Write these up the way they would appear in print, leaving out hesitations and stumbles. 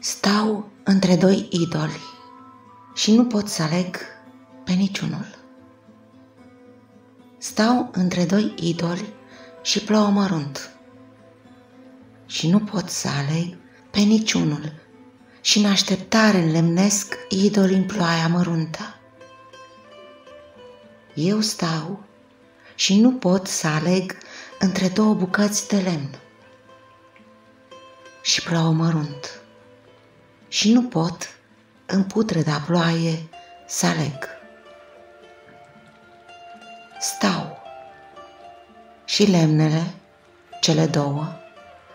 Stau între doi idoli și nu pot să aleg pe niciunul. Stau între doi idoli și plouă mărunt și nu pot să aleg pe niciunul și în așteptare înlemnesc idoli în ploaia măruntă. Eu stau și nu pot să aleg între două bucăți de lemn și plouă mărunt și nu pot în putreda ploaie să aleg. Stau și lemnele, cele două,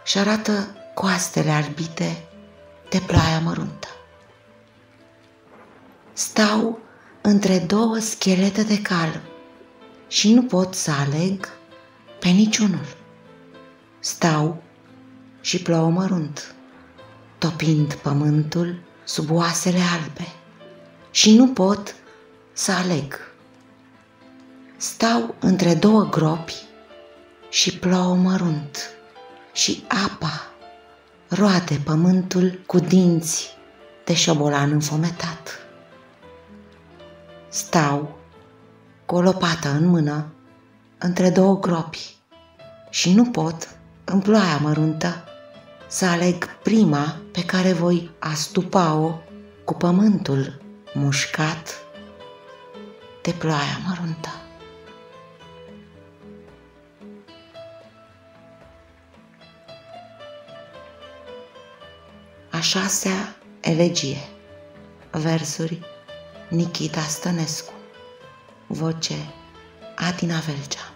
și arată coastele albite de ploaia măruntă. Stau între două schelete de cal și nu pot să aleg pe niciunul. Stau și plouă mărunt, topind pământul sub oasele albe și nu pot să aleg. Stau între două gropi și plouă mărunt și apa roade pământul cu dinți de șobolan înfometat. Stau cu o lopată în mână între două gropi și nu pot, în ploaia măruntă, să aleg prima pe care voi astupa-o cu pământul mușcat de ploaia măruntă. A șasea elegie. Versuri Nichita Stănescu. Voce Adina Velcea.